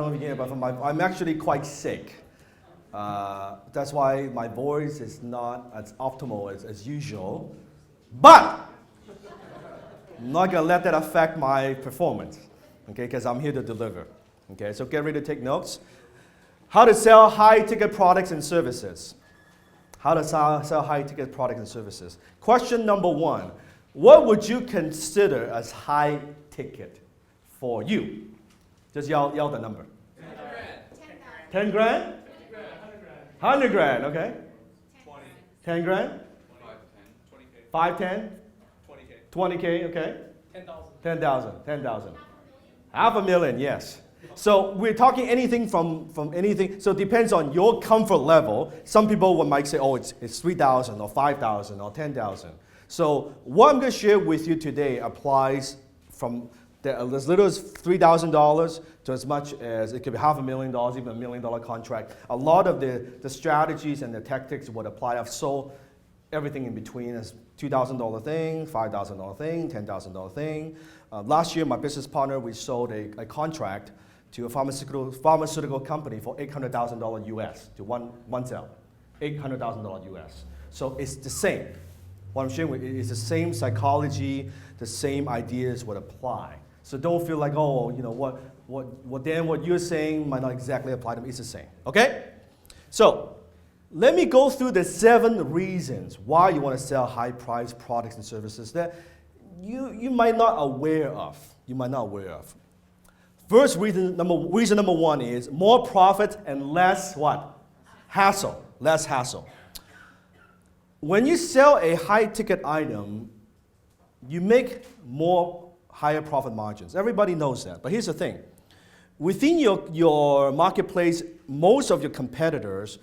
don't know if you can hear, but I'm actually quite sick. That's why my voice is not as optimal as usual. But I'm not going to let that affect my performance, okay, because I'm here to deliver. Okay, so get ready to take notes. How to sell high-ticket products and services. How to sell high-ticket products and services. Question number 1. What would you consider as high-ticket for you? Just yell the number. 10 grand? 100 grand, okay. 20. 10 grand? 5, 10? 20K, okay. 10,000. $500,000, yes. So we're talking anything from anything. So it depends on your comfort level. Some people might say, oh, it's 3,000 or 5,000 or 10,000. So what I'm going to share with you today applies from as little as $3,000 to as much as it could be $500,000, even $1 million contract. A lot of the strategies and the tactics would apply. I've sold everything in between as $2,000 thing, $5,000 thing, $10,000 thing. Last year, my business partner, we sold a contract to a pharmaceutical company for $800,000 US to one sale, $800,000 US. So it's the same. What I'm sharing with you is the same psychology, the same ideas would apply. So don't feel like, oh, you know, what you're saying might not exactly apply to me. It's the same, okay? So let me go through the 7 reasons why you want to sell high-priced products and services that you might not aware of. First reason number 1 is more profit and less what? Hassle. Less hassle. When you sell a high-ticket item, you make higher profit margins. Everybody knows that. But here's the thing. Within your marketplace, most of your competitors,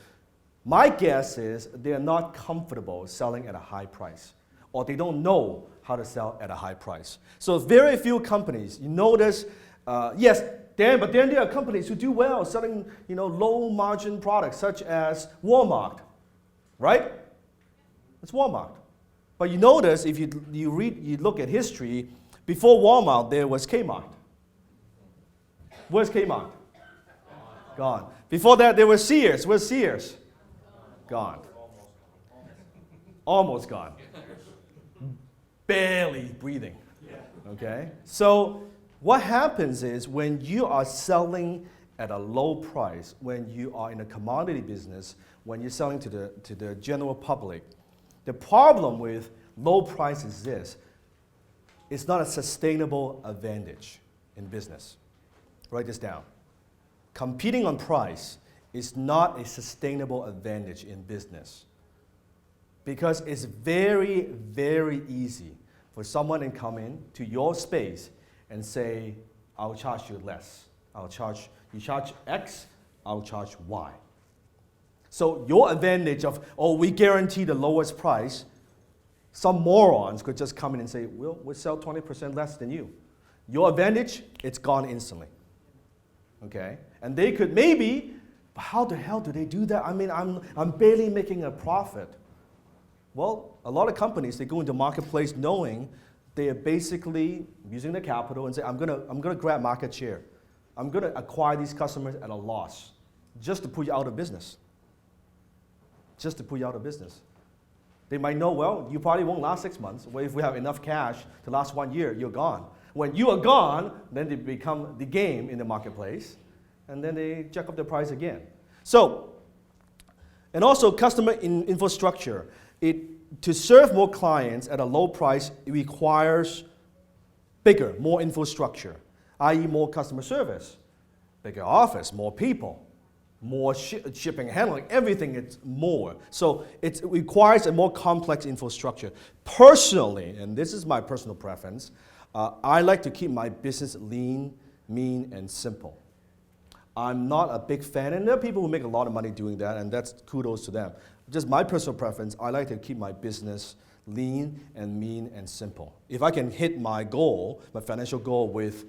my guess is they're not comfortable selling at a high price, or they don't know how to sell at a high price. So very few companies, you notice, yes, but then there are companies who do well selling, low margin products such as Walmart, right? It's Walmart. But you notice if you look at history, before Walmart there was Kmart. Where's Kmart? Gone. Before that there was Sears. Where's Sears? Gone. Almost gone. Barely breathing. Okay? So what happens is when you are selling at a low price, when you are in a commodity business, when you're selling to the general public, the problem with low price is this. It's not a sustainable advantage in business. Write this down. Competing on price is not a sustainable advantage in business because it's very, very easy for someone to come in to your space and say, I'll charge you less. You charge X, I'll charge Y. So your advantage of, we guarantee the lowest price, some morons could just come in and say, we'll sell 20% less than you. Your advantage, it's gone instantly. Okay? And they could maybe, but how the hell do they do that? I mean, I'm barely making a profit. Well, a lot of companies, they go into marketplace knowing they are basically using the capital and say, I'm gonna grab market share. I'm gonna acquire these customers at a loss just to put you out of business. They might know, well, you probably won't last 6 months. Well, if we have enough cash to last 1 year, you're gone. When you are gone, then they become the game in the marketplace, and then they jack up the price again. So, and also customer infrastructure. To serve more clients at a low price, it requires more infrastructure, i.e. more customer service, bigger office, more people, more shipping and handling, everything is more. So it requires a more complex infrastructure. Personally, and this is my personal preference, I like to keep my business lean, mean, and simple. I'm not a big fan, and there are people who make a lot of money doing that, and that's kudos to them. Just my personal preference, I like to keep my business lean and mean and simple. If I can hit my goal, my financial goal with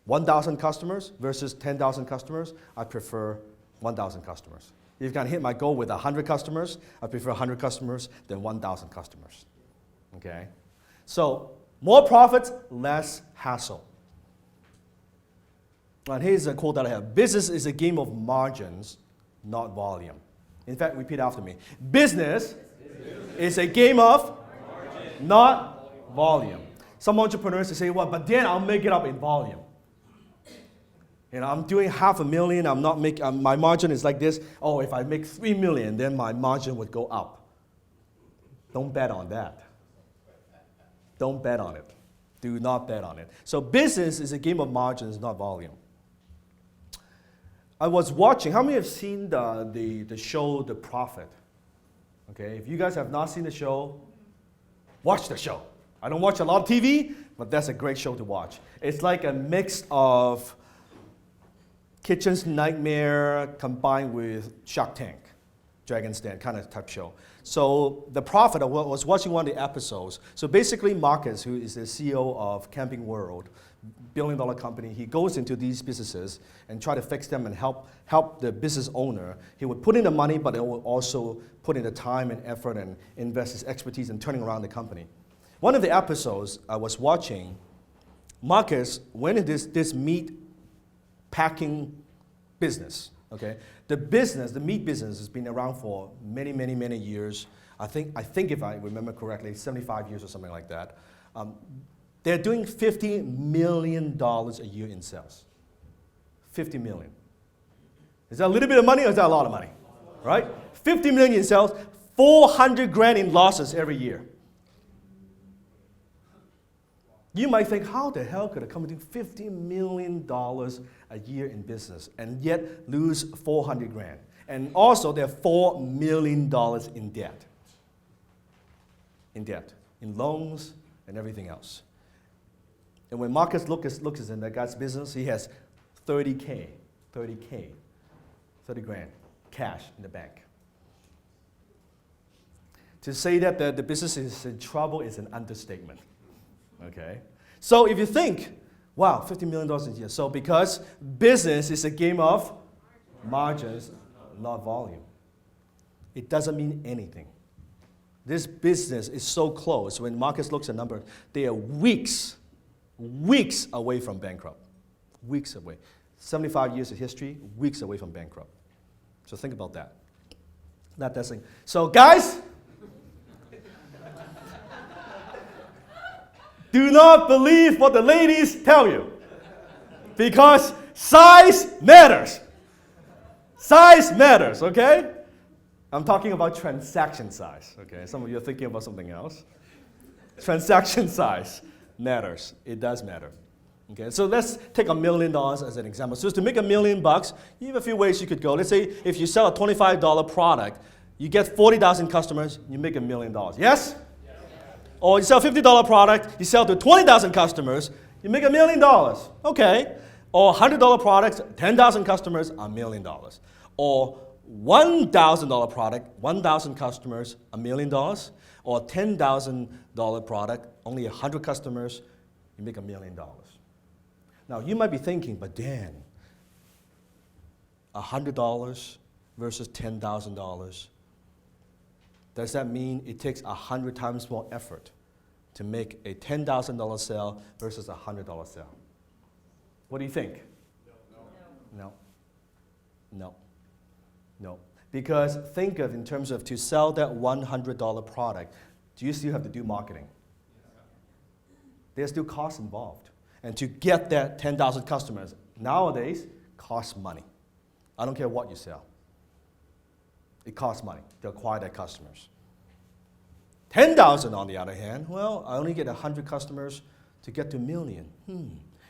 1,000 customers versus 10,000 customers, I prefer 1,000 customers. If I can hit my goal with 100 customers, I prefer 100 customers than 1,000 customers. Okay? So, more profits, less hassle. And here's a quote that I have. Business is a game of margins, not volume. In fact, repeat after me. Business is a game of margin, not volume. Some entrepreneurs say, well, but then I'll make it up in volume. I'm doing $500,000, I'm not making, my margin is like this. Oh, if I make $3 million, then my margin would go up. Don't bet on that. Don't bet on it. Do not bet on it. So business is a game of margins, not volume. I was watching, how many have seen the show The Prophet? Okay, if you guys have not seen the show, watch the show. I don't watch a lot of TV, but that's a great show to watch. It's like a mix of Kitchen's Nightmare combined with Shark Tank, Dragon's Den kind of type show. So The Prophet, I was watching one of the episodes. So basically Marcus, who is the CEO of Camping World, billion-dollar company, he goes into these businesses and try to fix them and help the business owner. He would put in the money, but he would also put in the time and effort and invest his expertise in turning around the company. One of the episodes I was watching, Marcus went into this meat packing business. Okay, the meat business has been around for many, many, many years. I think if I remember correctly, 75 years or something like that. They're doing $50 million a year in sales. 50 million. Is that a little bit of money or is that a lot of money? Right? 50 million in sales, 400 grand in losses every year. You might think, how the hell could a company do $50 million a year in business and yet lose 400 grand? And also, they're $4 million in debt. In loans and everything else. And when Marcus looks in that guy's business, he has 30 grand cash in the bank. To say that the business is in trouble is an understatement. Okay? So if you think, wow, $50 million a year. So because business is a game of margins, not volume. It doesn't mean anything. This business is so close. When Marcus looks at numbers, they are weeks away from bankrupt. Weeks away. 75 years of history, weeks away from bankrupt. So think about that. Not that thing. So guys, do not believe what the ladies tell you. Because size matters. Size matters, okay? I'm talking about transaction size, okay? Some of you are thinking about something else. Transaction size matters. It does matter. Okay, so let's take $1 million as an example. So to make $1 million, you have a few ways you could go. Let's say if you sell a $25 product, you get 40,000 customers, you make $1 million. Yes? Or you sell a $50 product, you sell to 20,000 customers, you make $1 million. Okay. Or $100 products, 10,000 customers, $1 million. Or $1,000 product, 1,000 customers, $1 million. Or $10,000 product, only 100 customers, you make $1 million. Now you might be thinking, but Dan, $100 versus $10,000. Does that mean it takes 100 times more effort to make a $10,000 sale versus a $100 sale? What do you think? No. Because think of in terms of to sell that $100 product, do you still have to do marketing? There's still costs involved. And to get that 10,000 customers, nowadays, costs money. I don't care what you sell. It costs money to acquire that customers. 10,000 on the other hand, well, I only get 100 customers to get to $1 million.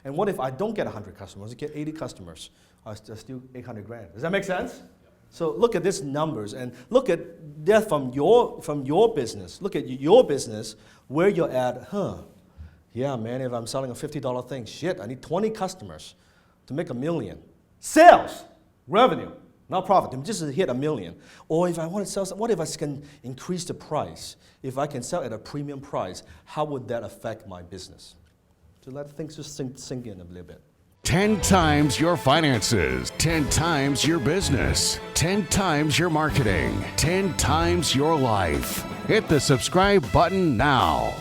And what if I don't get 100 customers, I get 80 customers? I still 800 grand. Does that make sense? So look at these numbers and look at that from your business. Look at your business, where you're at, yeah, man, if I'm selling a $50 thing, shit, I need 20 customers to make $1 million. Sales, revenue, not profit, just to hit $1 million. Or if I want to sell something, what if I can increase the price? If I can sell at a premium price, how would that affect my business? So let things just sink in a little bit. 10 times your finances, 10 times your business, 10 times your marketing, 10 times your life. Hit the subscribe button now.